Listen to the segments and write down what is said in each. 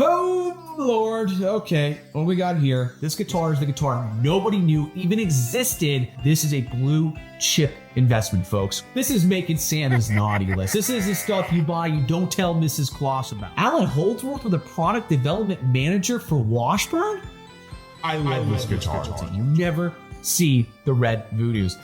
Oh, Lord. Okay, what we got here? This guitar is the guitar nobody knew even existed. This is a blue chip investment, folks. This is making Santa's naughty list. This is the stuff you buy, you don't tell Mrs. Claus about. Alan Holdsworth was a product development manager for Washburn? I love this guitar. You never see the Red Voodoos.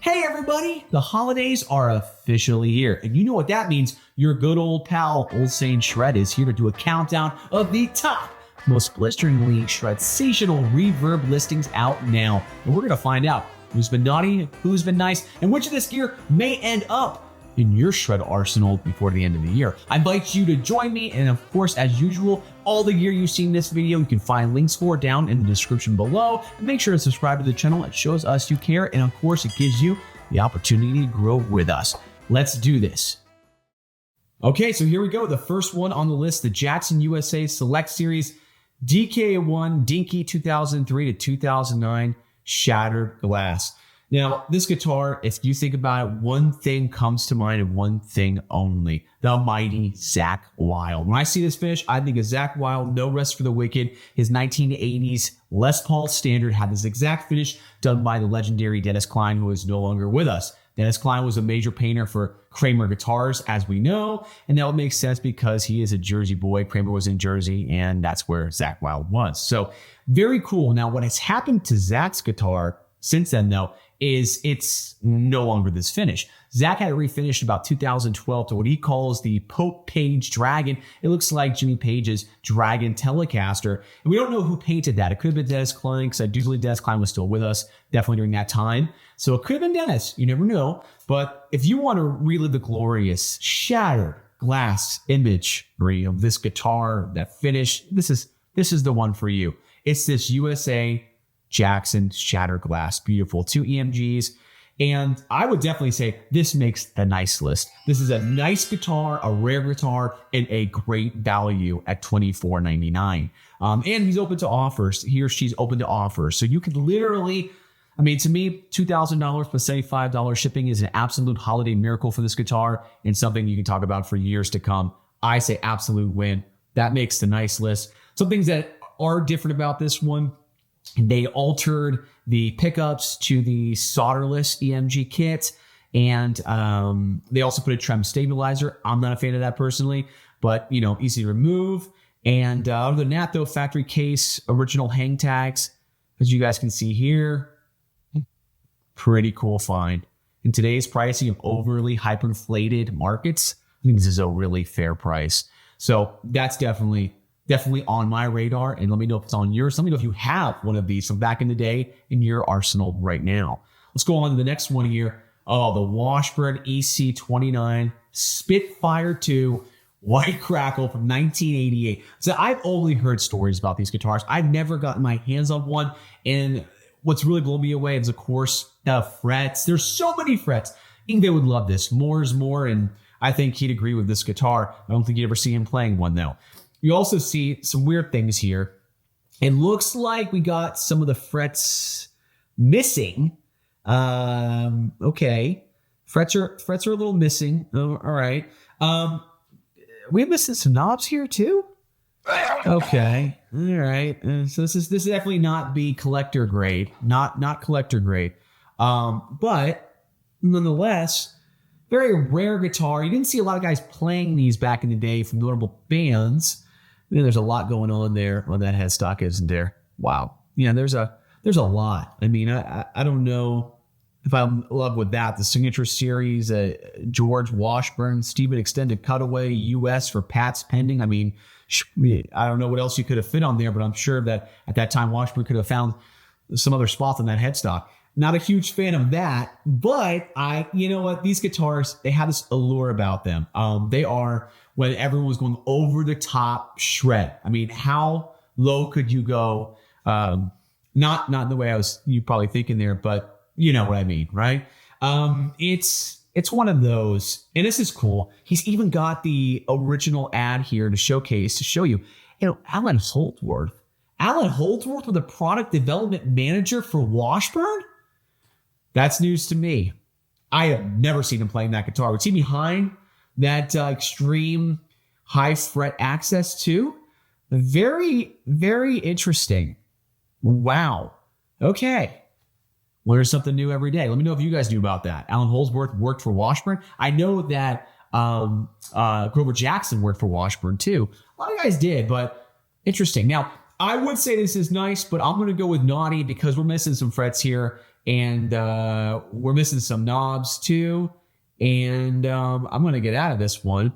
Hey everybody, the holidays are officially here, and you know what that means. Your good old pal, Old Saint Shred, is here to do a countdown of the top, most blisteringly shredsational reverb listings out now. And we're gonna find out who's been naughty, who's been nice, and which of this gear may end up in your shred arsenal before the end of the year. I invite you to join me, and of course, as usual, all the gear you see in this video, you can find links for down in the description below. And make sure to subscribe to the channel. It shows us you care, and of course, it gives you the opportunity to grow with us. Let's do this. Okay, so here we go. The first one on the list, the Jackson USA Select Series DK1 Dinky 2003 to 2009 Shattered Glass. Now, this guitar, if you think about it, one thing comes to mind and one thing only, the mighty 𝙎𝙃𝙊𝙀. When I see this finish, I think of 𝙎𝙃𝙊𝙀, No Rest for the Wicked. His 1980s Les Paul Standard had this exact finish done by the legendary Dennis Klein, who is no longer with us. Dennis Klein was a major painter for Kramer guitars, as we know, and that would make sense because he is a Jersey boy. Kramer was in Jersey, and that's where 𝙎𝙃𝙊𝙀 was. So very cool. Now, what has happened to Zach's guitar since then, though, is it's no longer this finish. Zach had it refinished about 2012 to what he calls the Pope Page Dragon. It looks like Jimmy Page's Dragon Telecaster. And we don't know who painted that. It could have been Dennis Klein, because I do believe Dennis Klein was still with us, definitely during that time. So it could have been Dennis. You never know. But if you want to relive the glorious shattered glass imagery of this guitar, that finish, this is the one for you. It's this USA Jackson Shattered Glass. Beautiful. 2 EMGs. And I would definitely say this makes the nice list. This is a nice guitar, a rare guitar, and a great value at $24.99. And he's open to offers. He or she's open to offers. So you could literally, I mean, to me, $2,000 plus $75 shipping is an absolute holiday miracle for this guitar and something you can talk about for years to come. I say absolute win. That makes the nice list. Some things that are different about this one: they altered the pickups to the solderless EMG kit, and they also put a trem stabilizer. I'm not a fan of that personally, but you know, easy to remove. And other than that, though, factory case, original hang tags, as you guys can see here, pretty cool find. In today's pricing of overly hyperinflated markets, I think this is a really fair price. So that's definitely on my radar, and let me know if it's on yours. Let me know if you have one of these from back in the day in your arsenal right now. Let's go on to the next one here. Oh, the Washburn EC29 Spitfire 2 White Crackle from 1988. So I've only heard stories about these guitars. I've never gotten my hands on one, and what's really blown me away is, of course, the frets. There's so many frets. Ingve would love this. More is more, and I think he'd agree with this guitar. I don't think you'd ever see him playing one, though. You also see some weird things here. It looks like we got some of the frets missing. Okay. Frets are a little missing. Oh, all right. We're missing some knobs here too? Okay. All right. So this is definitely not the collector grade. Not collector grade. But nonetheless, very rare guitar. You didn't see a lot of guys playing these back in the day from notable bands. I mean, there's a lot going on there when that headstock isn't there. Wow. Yeah, there's a lot. I mean, I don't know if I'm in love with that. The Signature Series, George Washburn, Stephen Extended Cutaway, US for Pat's Pending. I mean, I don't know what else you could have fit on there, but I'm sure that at that time Washburn could have found some other spots on that headstock. Not a huge fan of that, but you know what? These guitars, they have this allure about them. They are, when everyone was going over the top shred. I mean, how low could you go? Not in the way you probably thinking there, but you know what I mean, right? It's one of those, and this is cool. He's even got the original ad here to show you, Alan Holdsworth. Alan Holdsworth was a product development manager for Washburn? That's news to me. I have never seen him playing that guitar. Was he behind that extreme high fret access too? Very, very interesting. Wow. Okay. Learn something new every day. Let me know if you guys knew about that. Alan Holdsworth worked for Washburn. I know that Grover Jackson worked for Washburn too. A lot of guys did, but interesting. Now, I would say this is nice, but I'm going to go with naughty because we're missing some frets here, and we're missing some knobs too. And I'm going to get out of this one.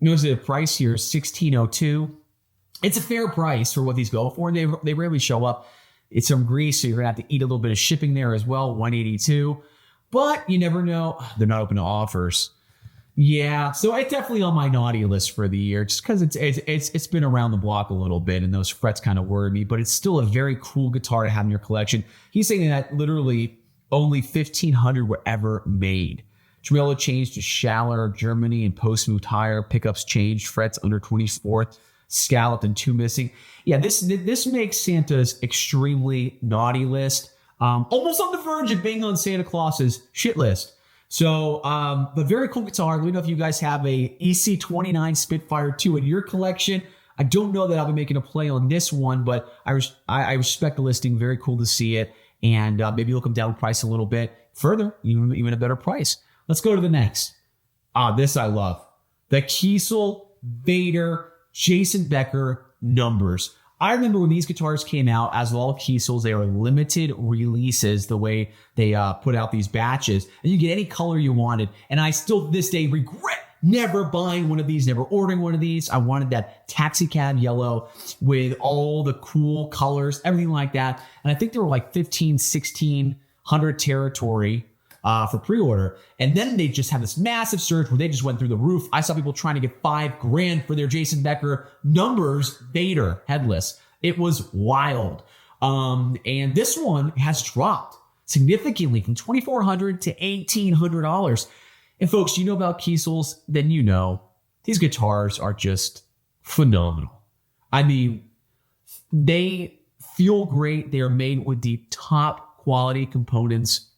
Notice the price here is $16.02. It's a fair price for what these go for, and they rarely show up. It's from Greece, so you're going to have to eat a little bit of shipping there as well, $182. But you never know. They're not open to offers. Yeah, so it's definitely on my naughty list for the year, just because it's been around the block a little bit, and those frets kind of worry me. But it's still a very cool guitar to have in your collection. He's saying that literally only 1,500 were ever made. Tremolo changed to Schaller, Germany, and post-smooth tire. Pickups changed, frets under 24th, scalloped, and 2 missing. Yeah, this makes Santa's extremely naughty list almost on the verge of being on Santa Claus's shit list. So, but very cool guitar. Let me know if you guys have a EC29 Spitfire 2 in your collection. I don't know that I'll be making a play on this one, but I respect the listing. Very cool to see it. And maybe you'll come down in price a little bit further, even a better price. Let's go to the next. This I love. The Kiesel Vader Jason Becker numbers. I remember when these guitars came out, as with all Kiesels, they were limited releases, the way they put out these batches. And you get any color you wanted. And I still, to this day, regret never buying one of these, never ordering one of these. I wanted that taxi cab yellow with all the cool colors, everything like that. And I think they were like 15, 1600 territory for pre-order. And then they just have this massive surge where they just went through the roof. I saw people trying to get $5,000 for their Jason Becker numbers Vader headless. It was wild. And this one has dropped significantly from $2,400 to $1,800. And folks, you know about Kiesels, then you know these guitars are just phenomenal. I mean, they feel great. They are made with the top quality components,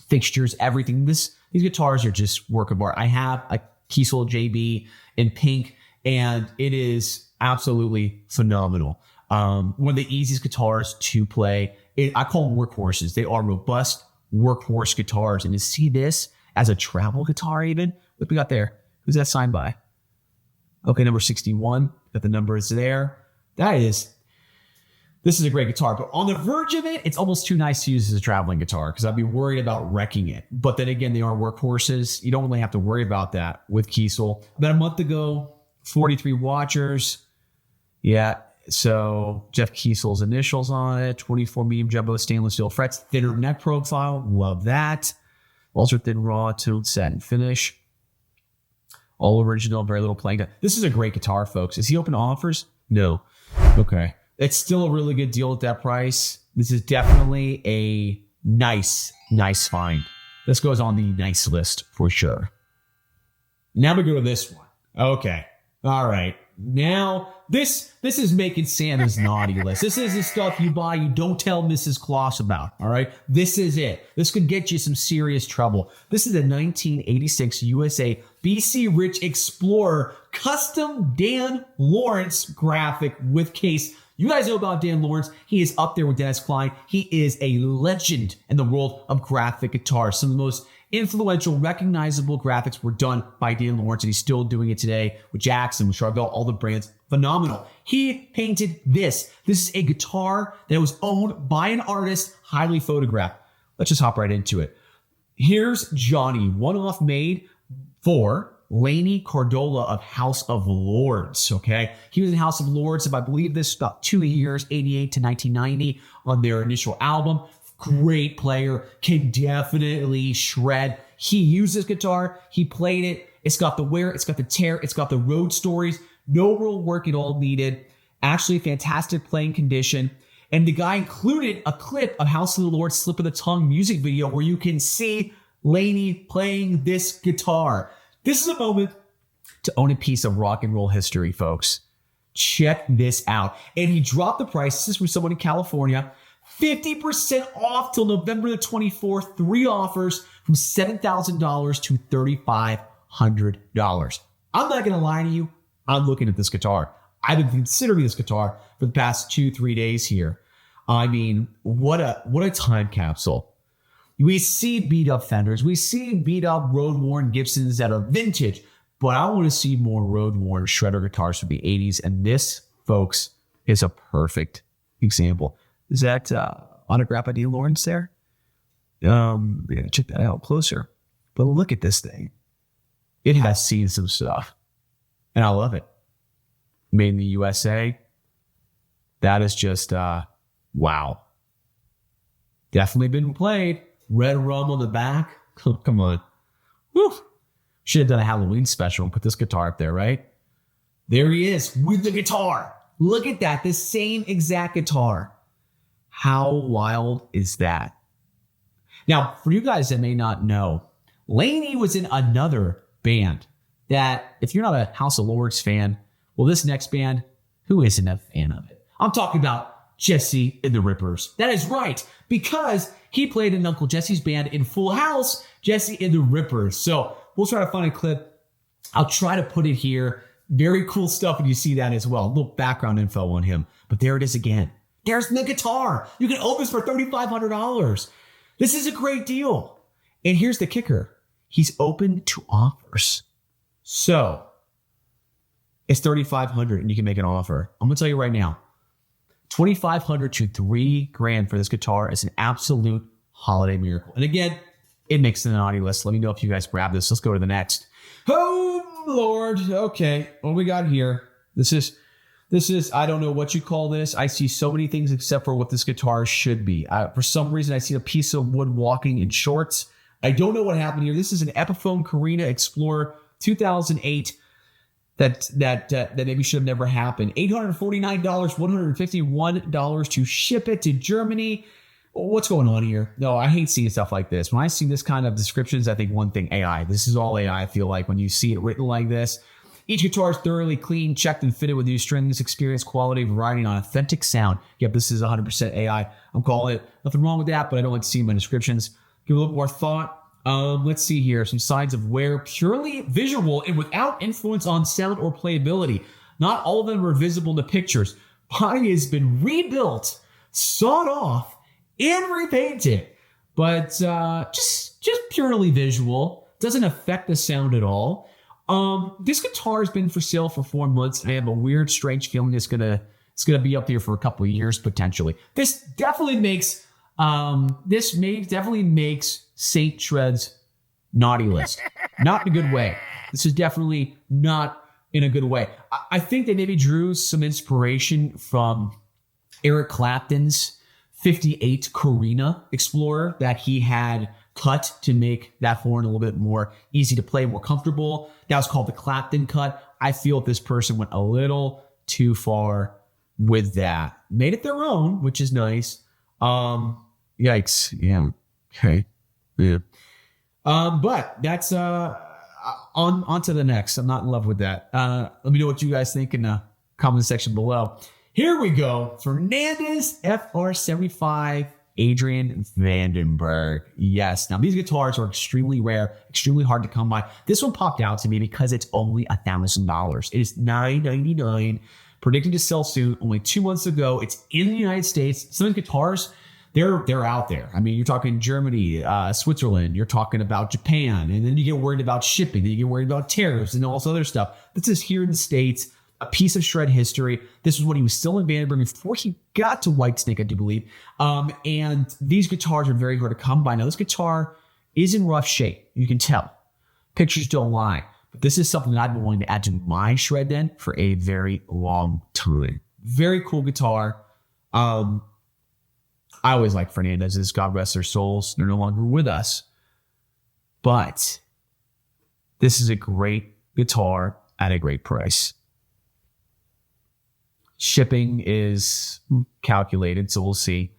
fixtures, everything. These guitars are just work of art. I have a Kiesel JB in pink, and it is absolutely phenomenal. One of the easiest guitars to play. I call them workhorses. They are robust workhorse guitars. And to see this as a travel guitar, even, what we got there? Who's that signed by? Okay, number 61. Got the numbers there. This is a great guitar, but on the verge of it, it's almost too nice to use as a traveling guitar because I'd be worried about wrecking it. But then again, they are workhorses. You don't really have to worry about that with Kiesel. About a month ago, 43 watchers. Yeah, so Jeff Kiesel's initials on it, 24 medium jumbo stainless steel frets, thinner neck profile. Love that. Ultra thin raw, tuned satin finish. All original, very little playing. This is a great guitar, folks. Is he open to offers? No. Okay. It's still a really good deal at that price. This is definitely a nice find. This goes on the nice list for sure. Now we go to this one. Okay. All right. Now, this is making Santa's naughty list. This is the stuff you buy, you don't tell Mrs. Claus about, all right? This is it. This could get you some serious trouble. This is a 1986 USA BC Rich Explorer custom Dan Lawrence graphic with case. You guys know about Dan Lawrence. He is up there with Dennis Klein. He is a legend in the world of graphic guitars. Some of the most influential, recognizable graphics were done by Dan Lawrence, and he's still doing it today with Jackson, with Charvel, all the brands. Phenomenal. He painted this. This is a guitar that was owned by an artist, highly photographed. Let's just hop right into it. Here's Johnny, one-off made for Laney Cordola of House of Lords, okay? He was in House of Lords, if I believe this, about 2 years, 88 to 1990 on their initial album. Great player, can definitely shred. He used this guitar, he played it. It's got the wear, it's got the tear, it's got the road stories. No real work at all needed. Actually, fantastic playing condition. And the guy included a clip of House of the Lords Slip of the Tongue music video where you can see Laney playing this guitar. This is a moment to own a piece of rock and roll history, folks. Check this out. And he dropped the price. This is from someone in California. 50% off till November the 24th. 3 offers from $7,000 to $3,500. I'm not going to lie to you. I'm looking at this guitar. I've been considering this guitar for the past 2-3 days here. I mean, what a time capsule. We see beat up Fenders. We see beat up road worn Gibsons that are vintage, but I want to see more road worn shredder guitars from the 80s. And this, folks, is a perfect example. Is that autograph ID Lawrence there? Yeah, check that out closer. But look at this thing. It has seen some stuff, and I love it. Made in the USA. That is just, wow. Definitely been played. Red rum on the back. Oh, come on. Woo. Should have done a Halloween special and put this guitar up there, right? There he is with the guitar. Look at that. The same exact guitar. How wild is that? Now, for you guys that may not know, Laney was in another band that, if you're not a House of Lords fan, well, this next band, who isn't a fan of it? I'm talking about Jesse and the Rippers. That is right, because he played in Uncle Jesse's band in Full House, Jesse and the Rippers. So we'll try to find a clip. I'll try to put it here. Very cool stuff when you see that as well. A little background info on him. But there it is again. There's the guitar. You can own this for $3,500. This is a great deal. And here's the kicker. He's open to offers. So it's $3,500 and you can make an offer. I'm going to tell you right now, $2,500 to $3,000 for this guitar is an absolute holiday miracle. And again, it makes it an naughty list. Let me know if you guys grab this. Let's go to the next. Oh, Lord. Okay. What do we got here? This is, I don't know what you call this. I see so many things except for what this guitar should be. For some reason, I see a piece of wood walking in shorts. I don't know what happened here. This is an Epiphone Korina Explorer 2008 that maybe should have never happened. $849, $151 to ship it to Germany. What's going on here? No, I hate seeing stuff like this. When I see this kind of descriptions, I think one thing, AI. This is all AI, I feel like, when you see it written like this. Each guitar is thoroughly clean, checked, and fitted with new strings, experience, quality, variety, and authentic sound. Yep, this is 100% AI. I'm calling it. Nothing wrong with that, but I don't like to see my descriptions. Give a little more thought. Let's see here. Some signs of wear, purely visual and without influence on sound or playability. Not all of them are visible in the pictures. Body has been rebuilt, sawed off, and repainted. But just purely visual. Doesn't affect the sound at all. This guitar has been for sale for 4 months. I have a weird, strange feeling it's gonna be up there for a couple of years potentially. This definitely makes Saint Shred's naughty list. Not in a good way. This is definitely not in a good way. I think they maybe drew some inspiration from Eric Clapton's 58 Korina Explorer that he had cut to make that horn a little bit more easy to play, more comfortable. That was called the Clapton cut. I feel this person went a little too far with that. Made it their own, which is nice. Yikes. Yeah. Okay. Yeah. But that's on to the next. I'm not in love with that. Let me know what you guys think in the comment section below. Here we go. Fernandez FR75 Adrian Vandenberg. Yes. Now these guitars are extremely rare, extremely hard to come by. This one popped out to me because it's only $1,000. It is $999, predicted to sell soon. Only 2 months ago. It's in the United States. Some of these guitars, they're out there. I mean, you're talking Germany, Switzerland. You're talking about Japan, and then you get worried about shipping. Then you get worried about tariffs and all this other stuff. This is here in the States. A piece of shred history. This was when he was still in Vandenberg before he got to Whitesnake, I do believe. And these guitars are very hard to come by. Now, this guitar is in rough shape. You can tell. Pictures don't lie. But this is something that I've been wanting to add to my shred den for a very long time. Very cool guitar. I always like Fernandez's. God rest their souls. They're no longer with us. But this is a great guitar at a great price. Shipping is calculated, so we'll see.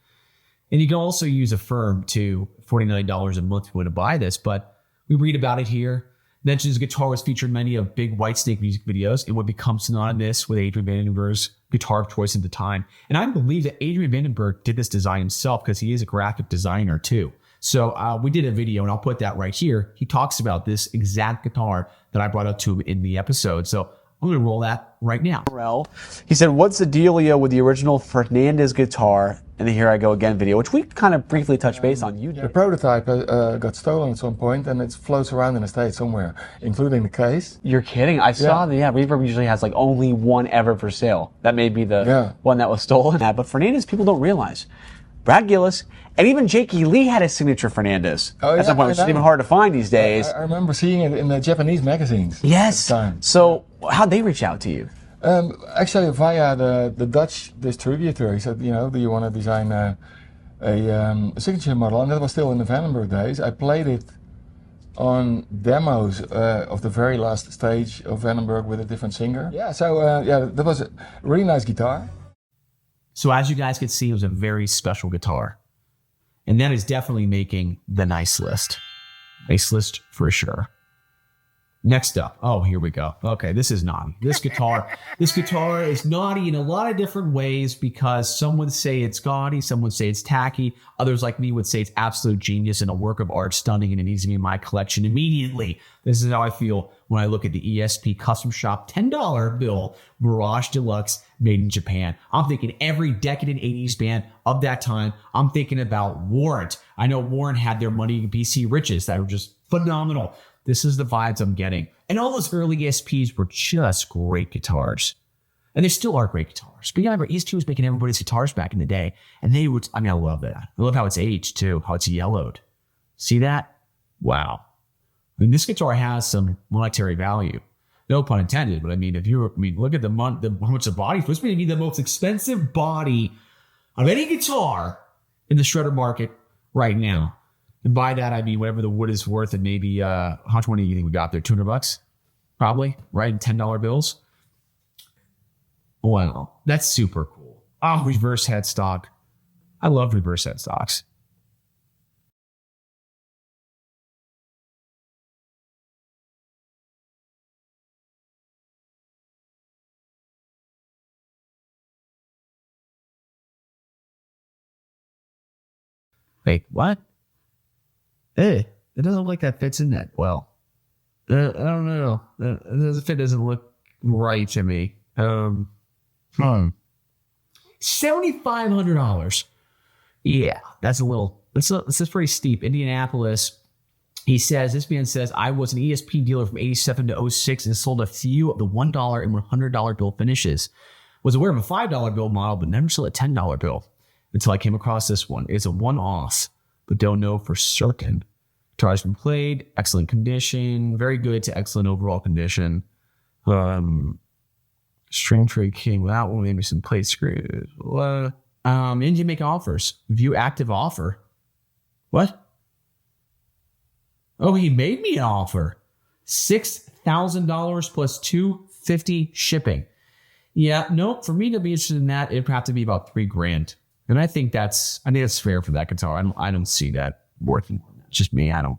And you can also use a firm to $49 a month if you want to buy this, but we read about it here. Mentions the guitar was featured in many of big Whitesnake music videos. It would become synonymous with Adrian Vandenberg's guitar of choice at the time. And I believe that Adrian Vandenberg did this design himself because he is a graphic designer too. So we did a video, and I'll put that right here. He talks about this exact guitar that I brought up to him in the episode. So I'm going to roll that right now. He said, what's the dealio with the original Fernandez guitar and the Here I Go Again video, which we kind of briefly touched base on YouTube. The prototype got stolen at some point, and it floats around in the States somewhere, including the case. You're kidding? I saw that, Reverb usually has like only one ever for sale. That may be the one that was stolen. But Fernandez, people don't realize. Brad Gillis, and even 𝙃𝙃𝙊𝙀𝙀 had a signature Fernandez at some point, which is even hard to find these days. I remember seeing it in the Japanese magazines. Yes. So how'd they reach out to you? Actually, via the Dutch distributor. He said, you know, do you want to design a signature model? And that was still in the Vandenberg days. I played it on demos of the very last stage of Vandenberg with a different singer. Yeah, so that was a really nice guitar. So as you guys could see, it was a very special guitar. And that is definitely making the nice list. Nice list for sure. Next up, oh, here we go. Okay, this is naughty. This guitar is naughty in a lot of different ways because some would say it's gaudy, some would say it's tacky, others like me would say it's absolute genius and a work of art, stunning, and it needs to be in my collection immediately. This is how I feel when I look at the ESP Custom Shop $10 bill Mirage Deluxe made in Japan. I'm thinking every decadent 80s band of that time. I'm thinking about Warrant. I know Warrant had their Money in BC Riches that were just phenomenal. This is the vibes I'm getting. And all those early ESPs were just great guitars. And they still are great guitars. But yeah, remember, ESP was making everybody's guitars back in the day. And they would, I mean, I love that. I love how it's aged too, how it's yellowed. See that? Wow. I mean, this guitar has some monetary value. No pun intended, but I mean, look at how much the body, it's going to be the most expensive body of any guitar in the shredder market right now. And by that, I mean, whatever the wood is worth, and maybe, how much money do you think we got there? $200? Probably, right? In $10 bills? Wow, that's super cool. Oh, reverse headstock. I love reverse headstocks. Wait, what? It doesn't look like that fits in that well. I don't know. It doesn't look right to me. $7,500. Yeah, that's pretty steep. Indianapolis. This man says, I was an ESP dealer from 87 to 06 and sold a few of the $1 and $100 bill finishes. Was aware of a $5 bill model, but never sold a $10 bill until I came across this one. It's a one-off, but don't know for certain. Guitar has been played, excellent condition, very good to excellent overall condition. String tray king without one, maybe some plate screws. And you make offers. View active offer. What? Oh, he made me an offer. $6,000 plus $250 shipping. Yeah, no, for me to be interested in that, it'd have to be about $3,000. And I think that's fair for that guitar. I don't see that worth it. It's just me. I'm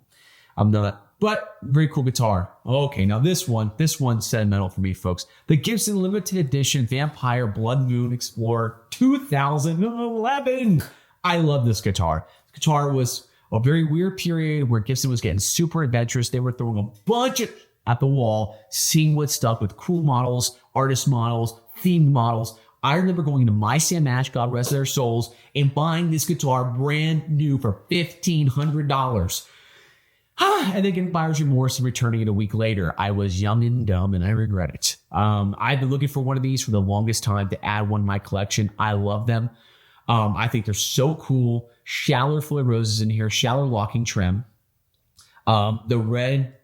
not. But very cool guitar. Okay, now this one's sentimental for me, folks. The Gibson limited edition Vampire Blood Moon Explorer 2011. I love this guitar. This guitar was a very weird period where Gibson was getting super adventurous. They were throwing a bunch at the wall, seeing what stuck with cool models, artist models, themed models. I remember going to My Sam Ash, God rest their souls, and buying this guitar brand new for $1,500. And then getting buyer's remorse and returning it a week later. I was young and dumb, and I regret it. I've been looking for one of these for the longest time to add one to my collection. I love them. I think they're so cool. Shallow Floyd roses in here, shallow locking trim. The red,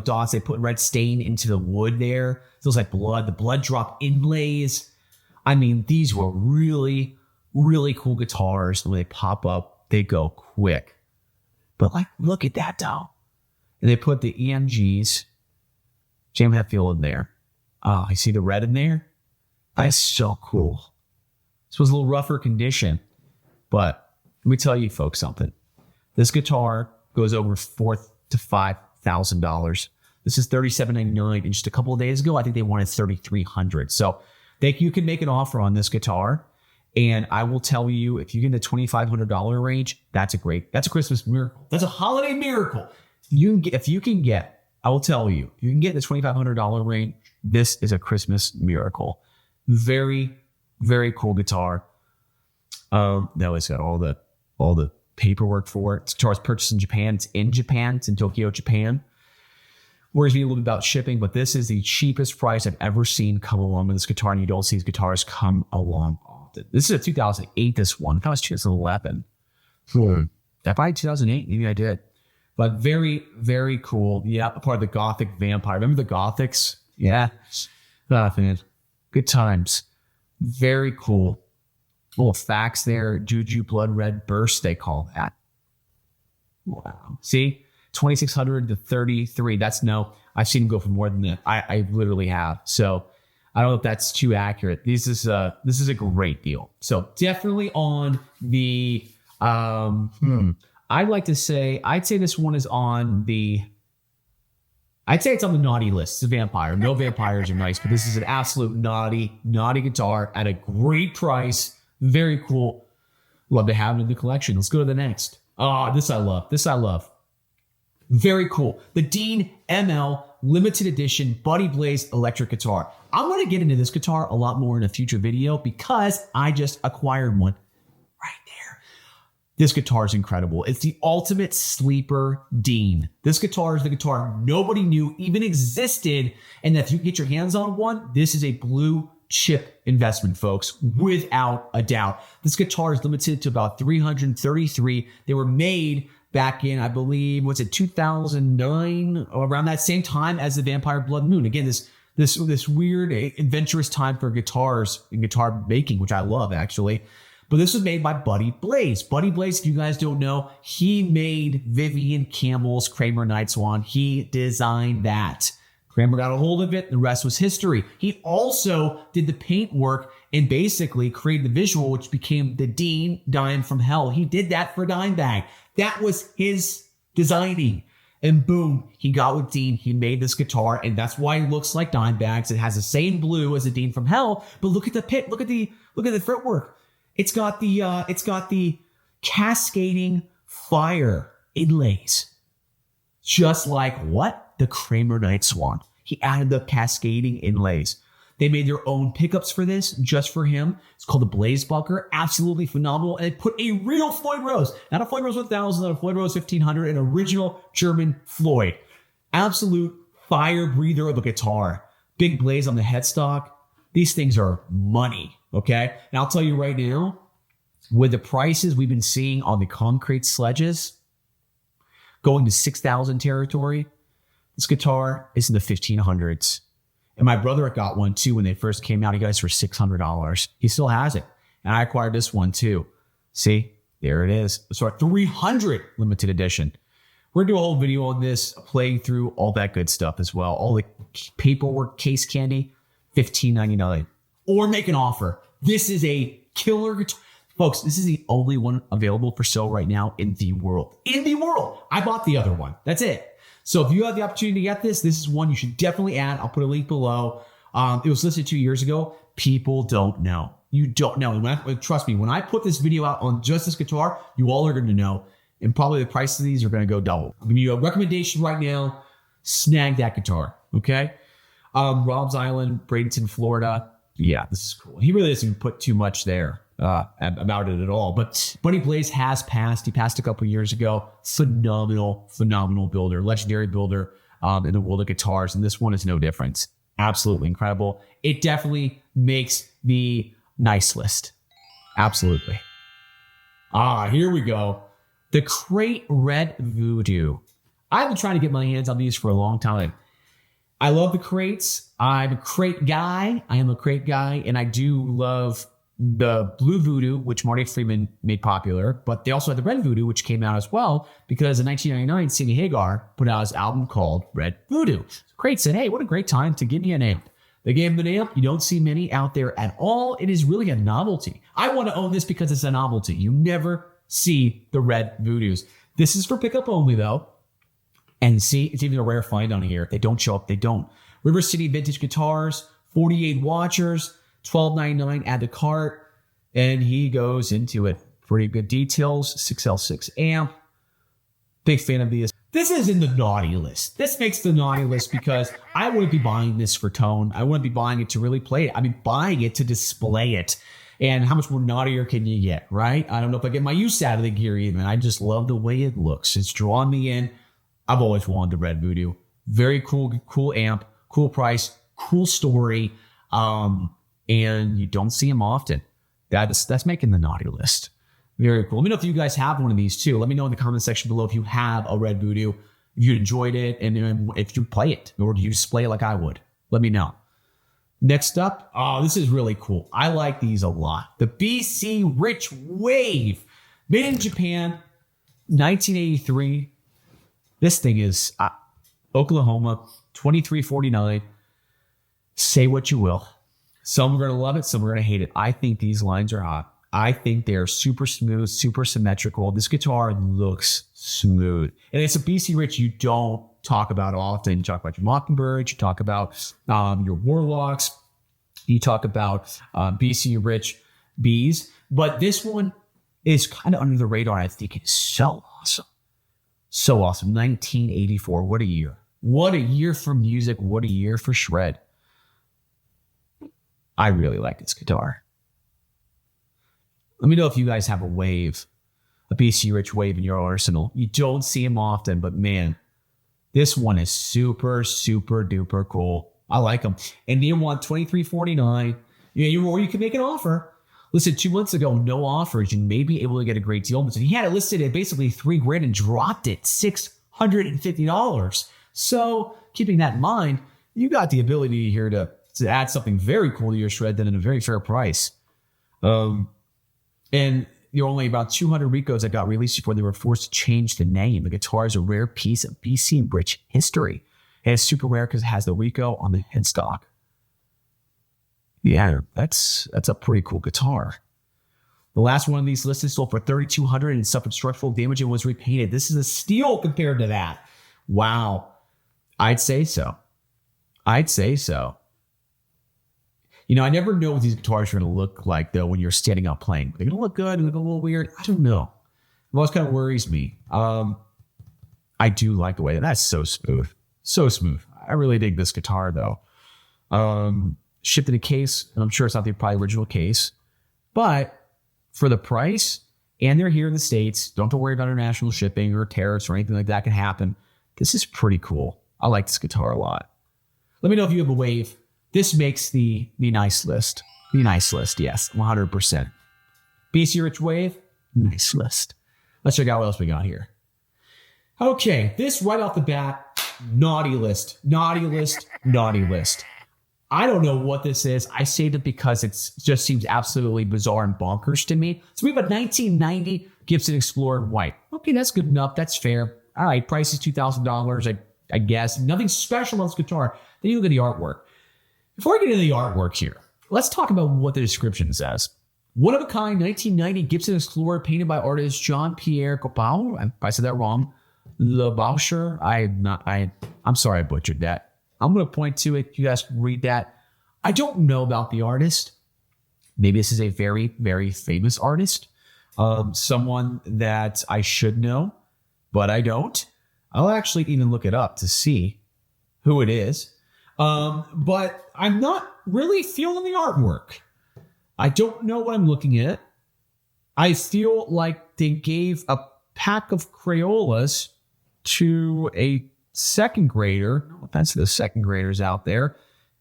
dots, they put red stain into the wood there. It feels like blood. The blood drop inlays. I mean, these were really, really cool guitars. When they pop up, they go quick. But look at that though. And they put the EMGs, Jam Hetfield in there. Oh, I see the red in there. That's so cool. This was a little rougher condition, but let me tell you folks something. This guitar goes over $4,000 to $5,000. This is $3,799. And just a couple of days ago, I think they wanted $3,300. So you can make an offer on this guitar. And I will tell you, if you get in the $2,500 range, that's a Christmas miracle. That's a holiday miracle. I will tell you, if you can get in the $2,500 This is a Christmas miracle. Very, very cool guitar. Now it's got all the paperwork for it. This guitar was purchased in Japan. It's in Japan. It's in Tokyo, Japan. Worries me a little bit about shipping, but this is the cheapest price I've ever seen come along with this guitar, and you don't see these guitars come along often. This is a 2008, this one. That was 2011. Did I buy 2008? Maybe I did. But very, very cool. Yeah, part of the Gothic Vampire. Remember the Gothics? Yeah. Man. Good times. Very cool. Little facts there. Juju Blood Red Burst, they call that. Wow. See? 2,600 to 33. That's no. I've seen him go for more than that. I literally have. So I don't know if that's too accurate. This is a great deal. So definitely on the I'd say this one is on the I'd say it's on the naughty list. It's a vampire. No vampires are nice, but this is an absolute naughty guitar at a great price. Very cool. Love to have it in the collection. Let's go to the next. This I love. Very cool. The Dean ML limited edition Buddy Blaze electric guitar. I'm going to get into this guitar a lot more in a future video because I just acquired one right there. This guitar is incredible. It's the ultimate sleeper Dean. This guitar is the guitar nobody knew even existed. And if you get your hands on one, this is a blue chip investment, folks, without a doubt. This guitar is limited to about 333. They were made back in, I believe, 2009, around that same time as the Vampire Blood Moon. Again, this weird, adventurous time for guitars and guitar making, which I love, actually. But this was made by Buddy Blaze. Buddy Blaze, if you guys don't know, he made Vivian Campbell's Kramer Night Swan. He designed that. Kramer got a hold of it. The rest was history. He also did the paint work and basically created the visual, which became the Dean Dime from Hell. He did that for Dimebag. That was his designing. And boom, he got with Dean. He made this guitar, and that's why it looks like Dimebag's. It has the same blue as the Dean from Hell, but look at the pit. Look at the fretwork. It's got the cascading fire inlays. Just like what? The Kramer Night Swan. He added the cascading inlays. They made their own pickups for this, just for him. It's called the Blaze Bucker. Absolutely phenomenal. And they put a real Floyd Rose. Not a Floyd Rose 1000, not a Floyd Rose 1500, an original German Floyd. Absolute fire breather of a guitar. Big blaze on the headstock. These things are money, okay? And I'll tell you right now, with the prices we've been seeing on the concrete sledges, going to 6,000 territory, this guitar is in the 1,500s. And my brother got one too when they first came out. He got it for $600. He still has it. And I acquired this one too. See, there it is. So 300 limited edition. We're going to do a whole video on this, playing through all that good stuff as well. All the paperwork, case candy, $15.99. Or make an offer. This is a killer guitar. Folks, this is the only one available for sale right now in the world. In the world. I bought the other one. That's it. So if you have the opportunity to get this is one you should definitely add. I'll put a link below. It was listed 2 years ago. People don't know. You don't know. And trust me, when I put this video out on just this guitar, you all are going to know. And probably the price of these are going to go double. I'm giving you a recommendation right now. Snag that guitar. Okay? Rob's Island, Bradenton, Florida. Yeah, this is cool. He really doesn't put too much there about it at all. But Buddy Blaze has passed. He passed a couple years ago. Phenomenal builder, legendary builder in the world of guitars. And this one is no different. Absolutely incredible. It definitely makes the nice list. Absolutely. Here we go. The Crate Red Voodoo. I've been trying to get my hands on these for a long time. I love the crates. I'm a crate guy. And I do love the Blue Voodoo, which Marty Friedman made popular, but they also had the Red Voodoo, which came out as well, because in 1999, Sammy Hagar put out his album called Red Voodoo. Crate said, hey, what a great time to give me an amp. They gave him an amp. You don't see many out there at all. It is really a novelty. I want to own this because it's a novelty. You never see the Red Voodoos. This is for pickup only, though. And see, it's even a rare find on here. If they don't show up, they don't. River City Vintage Guitars, 48 watchers, $12.99, add to cart, and he goes into it. Pretty good details, 6L6 amp. Big fan of these. This is in the naughty list. This makes the naughty list because I wouldn't be buying this for tone. I wouldn't be buying it to really play it. I'd be buying it to display it. And how much more naughtier can you get, right? I don't know if I get my use out of the gear even. I just love the way it looks. It's drawing me in. I've always wanted the Red Voodoo. Very cool amp, cool price, cool story. And you don't see them often. That's making the naughty list. Very cool. Let me know if you guys have one of these too. Let me know in the comment section below if you have a Red Voodoo, if you enjoyed it, and if you play it, or do you display it like I would. Let me know. Next up, this is really cool. I like these a lot. The BC Rich Wave, made in Japan, 1983. This thing is Oklahoma, 2349. Say what you will. Some are going to love it, some are going to hate it. I think these lines are hot. I think they're super smooth, super symmetrical. This guitar looks smooth. And it's a BC Rich you don't talk about often. You talk about your Mockingbirds, you talk about your Warlocks, you talk about BC Rich Bs. But this one is kind of under the radar. I think it's so awesome. So awesome. 1984. What a year. What a year for music. What a year for shred. I really like this guitar. Let me know if you guys have a Wave, a BC Rich Wave in your arsenal. You don't see them often, but man, this one is super, super duper cool. I like them. And you want $23.49. Or you can make an offer. Listen, 2 months ago, no offers. You may be able to get a great deal. But he had it listed at basically $3,000 and dropped it $650. So keeping that in mind, you got the ability here to add something very cool to your shred then at a very fair price. And you're only about 200 Ricos that got released before they were forced to change the name. The guitar is a rare piece of BC Rich history. And it's super rare because it has the Rico on the headstock. Yeah, that's a pretty cool guitar. The last one of these lists sold for $3,200 and suffered structural damage and was repainted. This is a steal compared to that. Wow. I'd say so. You know, I never know what these guitars are going to look like, though, when you're standing up playing. They're going to look good, look a little weird. I don't know. It always kind of worries me. I do like the way that's so smooth. So smooth. I really dig this guitar, though. Shipped in a case, and I'm sure it's not the probably original case. But for the price, and they're here in the States, don't have to worry about international shipping or tariffs or anything like that can happen. This is pretty cool. I like this guitar a lot. Let me know if you have a Wave. This makes the nice list. The nice list, yes, 100%. BC Rich Wave, nice list. Let's check out what else we got here. Okay, this right off the bat, naughty list. I don't know what this is. I saved it because it just seems absolutely bizarre and bonkers to me. So we have a 1990 Gibson Explorer White. Okay, that's good enough. That's fair. All right, price is $2,000, I guess. Nothing special on this guitar. Then you look at the artwork. Before I get into the artwork here, let's talk about what the description says. One of a kind 1990 Gibson Explorer painted by artist Jean-Pierre Copal. I said that wrong. 𝙁𝙁𝙁𝙁. I'm sorry I butchered that. I'm going to point to it. You guys can read that. I don't know about the artist. Maybe this is a very, very famous artist. Someone that I should know, but I don't. I'll actually even look it up to see who it is. But I'm not really feeling the artwork. I don't know what I'm looking at. I feel like they gave a pack of Crayolas to a second grader. No offense to the second graders out there.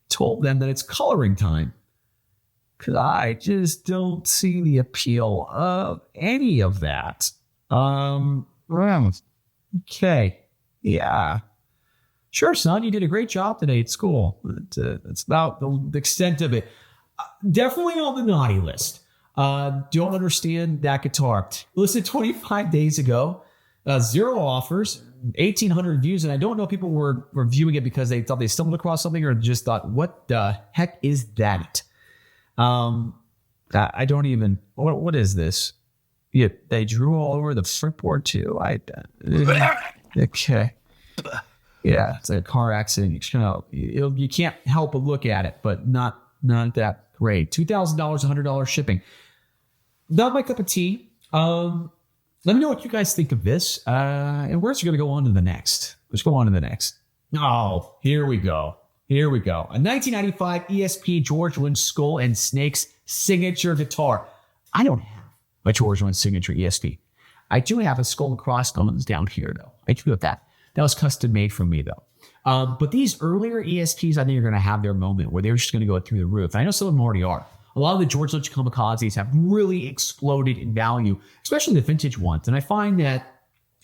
Told them that it's coloring time. Because I just don't see the appeal of any of that. Okay. Yeah. Sure, son, you did a great job today at school. It's about the extent of it. Definitely on the naughty list. Don't understand that guitar. Listen, 25 days ago, 0 offers, 1,800 views, and I don't know if people were reviewing it because they thought they stumbled across something or just thought, what the heck is that? I don't even, what is this? Yeah, they drew all over the fretboard too. Okay. Yeah, it's like a car accident. You can't help but look at it, but not that great. $2,000, $100 shipping. Not my cup of tea. Let me know what you guys think of this. And we're going to go on to the next. Let's go on to the next. Oh, here we go. Here we go. A 1995 ESP George Lynch Skull and Snakes signature guitar. I don't have a George Lynch signature ESP. I do have a Skull and Crossbones down here, though. I do have that. That was custom made for me, though. But these earlier ESPs, I think, are going to have their moment where they're just going to go through the roof. And I know some of them already are. A lot of the George Lynch Kamikazes have really exploded in value, especially the vintage ones. And I find that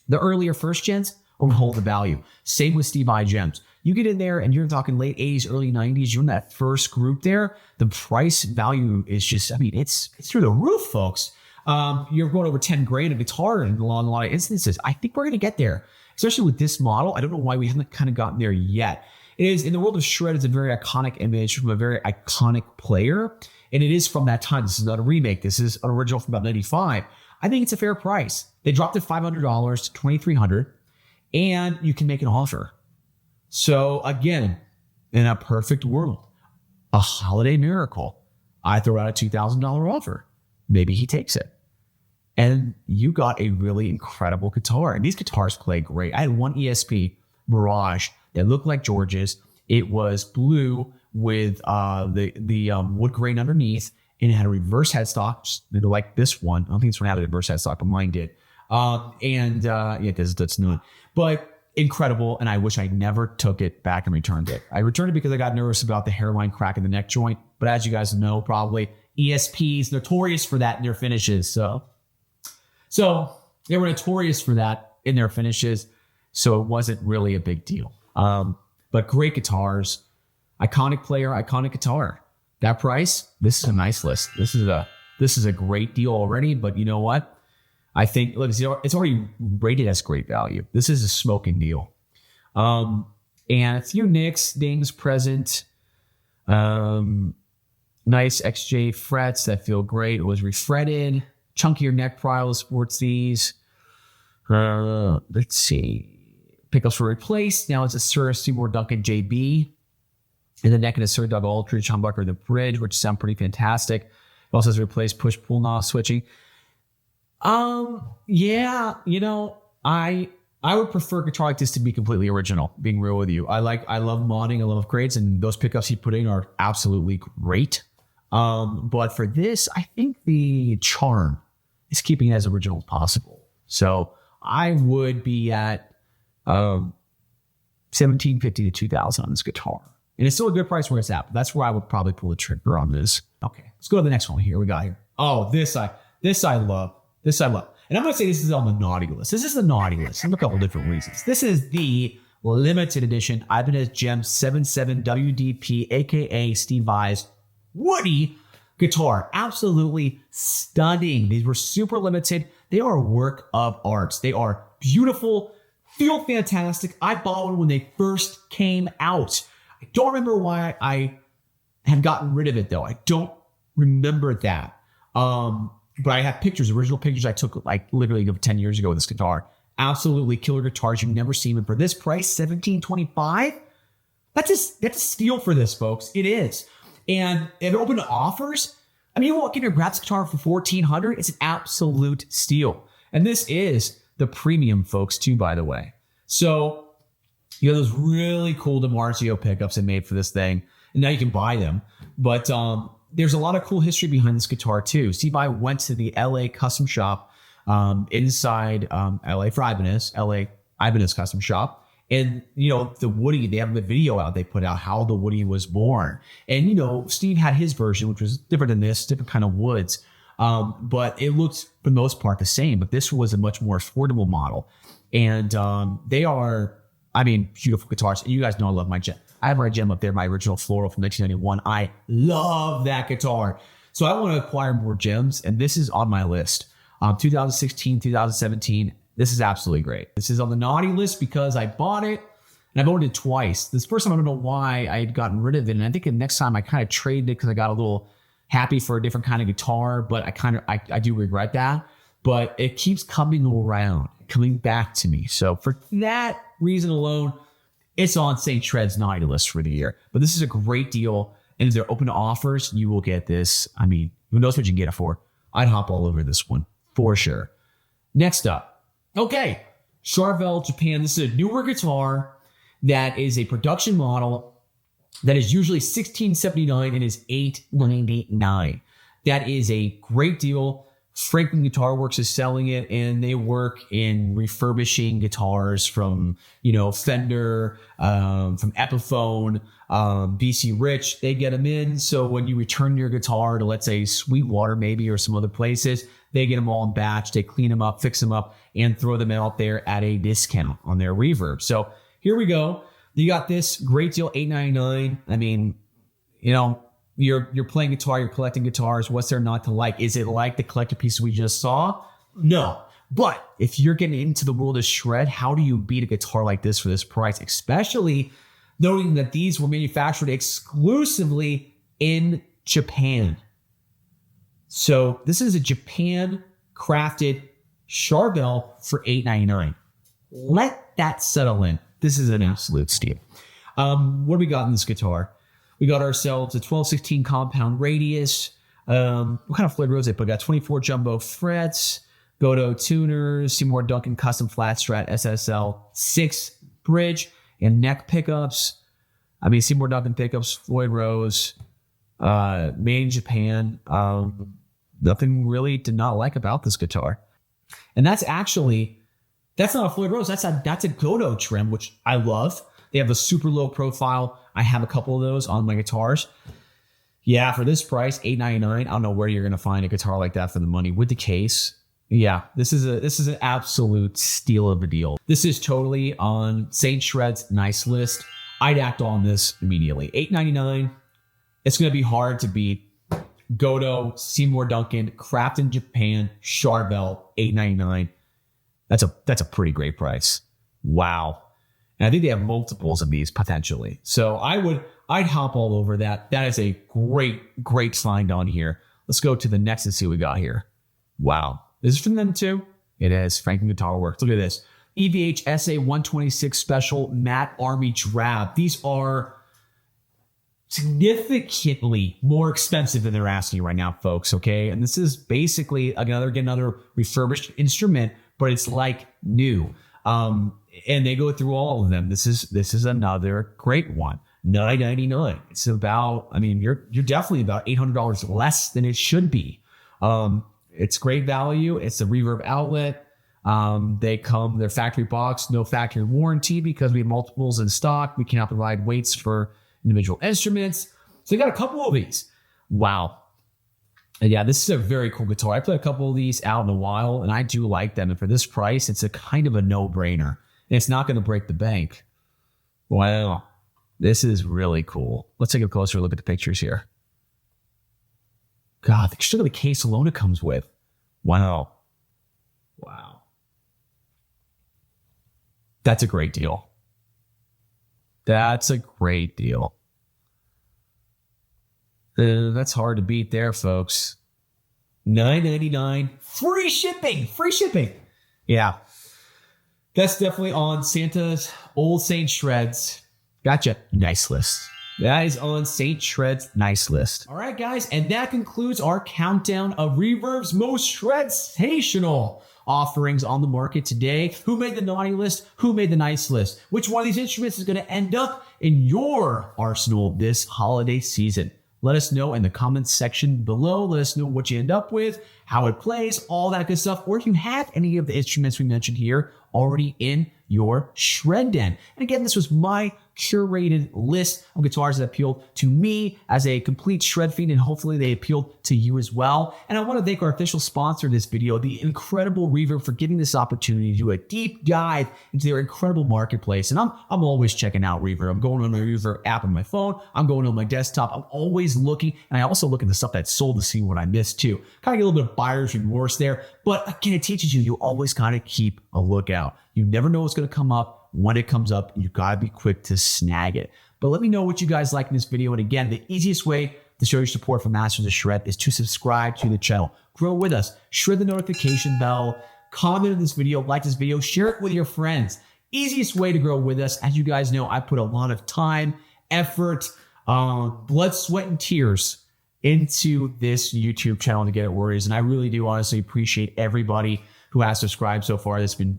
the earlier first gens will hold the value. Same with Steve Vai gems. You get in there and you're talking late 80s, early 90s, you're in that first group there. The price value is just, I mean, it's through the roof, folks. You're going over 10 grand a guitar in a lot of instances. I think we're going to get there, especially with this model. I don't know why we haven't kind of gotten there yet. It is, in the world of shred, it's a very iconic image from a very iconic player. And it is from that time. This is not a remake. This is an original from about 95. I think it's a fair price. They dropped it $500 to $2,300, and you can make an offer. So again, in a perfect world, a holiday miracle, I throw out a $2,000 offer. Maybe he takes it. And you got a really incredible guitar. And these guitars play great. I had one ESP Mirage that looked like George's. It was blue with the wood grain underneath, and it had a reverse headstock, like this one. I don't think this one had a reverse headstock, but mine did. Yeah, that's new. But incredible, and I wish I never took it back and returned it. I returned it because I got nervous about the hairline crack in the neck joint. But as you guys know, probably ESPs notorious for that in their finishes. So they were notorious for that in their finishes. So it wasn't really a big deal. But great guitars. Iconic player, iconic guitar. That price, this is a nice list. This is a great deal already, but you know what? I think, look, it's already rated as great value. This is a smoking deal. And a few nicks, dings present. Nice XJ frets that feel great. It was refretted. Chunkier neck profile sports these. Let's see. Pickups were replaced. Now it's a Sir Seymour Duncan JB. In the neck and a Sir 𝙑𝙁𝙁𝙁 humbucker, the bridge, which sound pretty fantastic. It also has replaced push-pull knob switching. Yeah, you know, I would prefer a guitar like this to be completely original, being real with you. I love modding, I love upgrades, and those pickups he put in are absolutely great. But for this, I think the charm is keeping it as original as possible. So I would be at $1,750 to $2,000 on this guitar. And it's still a good price where it's at, but that's where I would probably pull the trigger on this. Okay, let's go to the next one here. We got here. Oh, this I love. This I love. And I'm going to say this is on the naughty list. This is the naughty list for a couple different reasons. This is the limited edition Ibanez JEM77WDP, aka Steve Vai's Woody guitar. Absolutely stunning. These were super limited. They are a work of art. They are beautiful, feel fantastic. I bought one when they first came out. I don't remember why I had gotten rid of it though. I don't remember that. But I have pictures, original pictures I took like literally 10 years ago with this guitar. Absolutely killer guitars. You've never seen them for this price, $1,725. That's a steal for this, folks. It is. And if it opened to offers, I mean, you walk in and grab this guitar for $1,400. It's an absolute steal. And this is the premium, folks, too, by the way. So you have those really cool DiMarzio pickups they made for this thing. And now you can buy them. But there's a lot of cool history behind this guitar, too. Steve Vai went to the LA custom shop inside LA for Ibanez, LA Ibanez custom shop. And, you know, the Woody, they have a video out they put out how the Woody was born. And, you know, Steve had his version, which was different than this, different kind of woods. But it looked, for the most part, the same. But this was a much more affordable model. And they are, I mean, beautiful guitars. And you guys know I love my Gem. I have my Gem up there, my original floral from 1991. I love that guitar. So I want to acquire more Gems. And this is on my list. 2016, 2017. This is absolutely great. This is on the naughty list because I bought it and I've owned it twice. This first time, I don't know why I had gotten rid of it. And I think the next time I kind of traded it because I got a little happy for a different kind of guitar, but I do regret that. But it keeps coming around, coming back to me. So for that reason alone, it's on St. Shred's naughty list for the year. But this is a great deal. And if they're open to offers, you will get this. I mean, who knows what you can get it for? I'd hop all over this one for sure. Next up, okay, Charvel Japan. This is a newer guitar that is a production model that is usually $1,679 and is $899. That is a great deal. Franklin Guitar Works is selling it, and they work in refurbishing guitars from, Fender, from Epiphone, BC Rich. They get them in. So when you return your guitar to, let's say, Sweetwater maybe or some other places, they get them all in batch. They clean them up, fix them up, and throw them out there at a discount on their reverb. So here we go. You got this great deal, $899. I mean, you're playing guitar, you're collecting guitars. What's there not to like? Is it like the collector piece we just saw? No. But if you're getting into the world of shred, how do you beat a guitar like this for this price? Especially noting that these were manufactured exclusively in Japan. So this is a Japan crafted Charvel for $899. Let that settle in. This is an absolute steal. What do we got in this guitar? We got ourselves a 1216 compound radius. What kind of Floyd Rose they put? Got 24 jumbo frets, Godo tuners, Seymour Duncan custom flat strat SSL 6 bridge and neck pickups. Seymour Duncan pickups, Floyd Rose, made in Japan. Nothing really to not like about this guitar. And that's not a Floyd Rose. That's a Godo trim, which I love. They have a super low profile. I have a couple of those on my guitars. Yeah, for this price, $899. I don't know where you're going to find a guitar like that for the money with the case. Yeah, this is an absolute steal of a deal. This is totally on St. Shred's nice list. I'd act on this immediately. $899. It's going to be hard to beat. Godo, Seymour Duncan, craft in Japan, Charvel, $899. That's a pretty great price. Wow. And I think they have multiples of these potentially. So I'd hop all over that. That is a great find on here. Let's go to the next and see what we got here. Wow. Is this from them too? It is. Franklin Guitar Works. Look at this. EVH SA-126 Special Matte Army Drab. These are significantly more expensive than they're asking right now, folks. Okay. And this is basically another refurbished instrument, but it's like new. And they go through all of them. This is another great one. $999. It's about, you're definitely about $800 less than it should be. It's great value. It's a reverb outlet. They're factory box, no factory warranty because we have multiples in stock. We cannot provide weights for individual instruments. So they got a couple of these. Wow. And yeah, this is a very cool guitar. I play a couple of these out in a while, and I do like them. And for this price, it's a kind of a no-brainer. And it's not going to break the bank. Wow. This is really cool. Let's take a closer look at the pictures here. God, look at the case alone it comes with. Wow. That's a great deal. That's hard to beat there, folks. $9.99. Free shipping. Yeah. That's definitely on Santa's old St. Shred's. Gotcha. Nice list. That is on St. Shred's nice list. All right, guys. And that concludes our countdown of Reverb's most SHREDSATIONAL offerings on the market today. Who made the naughty list? Who made the nice list? Which one of these instruments is going to end up in your arsenal this holiday season? Let us know in the comments section below. Let us know what you end up with, how it plays, all that good stuff, or if you have any of the instruments we mentioned here already in your shred den. And again, this was my curated list of guitars that appealed to me as a complete shred fiend, and hopefully they appealed to you as well. And I want to thank our official sponsor of this video, the incredible Reverb, for giving this opportunity to do a deep dive into their incredible marketplace. And I'm always checking out Reverb. I'm going on my Reverb app on my phone. I'm going on my desktop. I'm always looking, and I also look at the stuff that's sold to see what I missed too. Kind of get a little bit of buyer's remorse there, but again, it teaches you always kind of keep a lookout. You never know what's going to come up. When it comes up, you got to be quick to snag it. But let me know what you guys like in this video. And again, the easiest way to show your support for Masters of Shred is to subscribe to the channel. Grow with us. Shred the notification bell. Comment on this video. Like this video. Share it with your friends. Easiest way to grow with us. As you guys know, I put a lot of time, effort, blood, sweat, and tears into this YouTube channel to get it where it is. And I really do honestly appreciate everybody who has subscribed so far, that's been,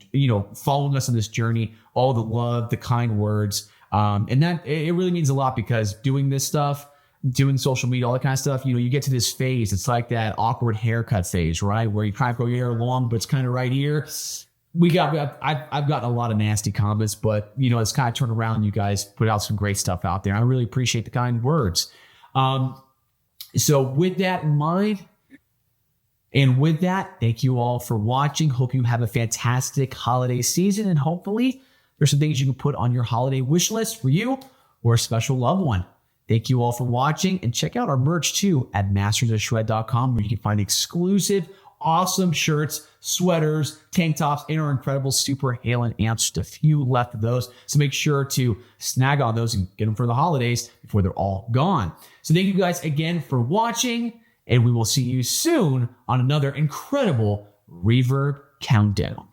following us on this journey, all the love, the kind words. And that it really means a lot, because doing this stuff, doing social media, all that kind of stuff, you get to this phase. It's like that awkward haircut phase, right? Where you kind of grow your hair long, but it's kind of right here. I've gotten a lot of nasty comments, but it's kind of turned around. You guys put out some great stuff out there. I really appreciate the kind words. So with that in mind, and with that, thank you all for watching. Hope you have a fantastic holiday season, and hopefully there's some things you can put on your holiday wish list for you or a special loved one. Thank you all for watching, and check out our merch too at mastersofshred.com, where you can find exclusive, awesome shirts, sweaters, tank tops, and our incredible Super Halen amps. Just a few left of those, so make sure to snag on those and get them for the holidays before they're all gone. So thank you guys again for watching, and we will see you soon on another incredible Reverb Countdown.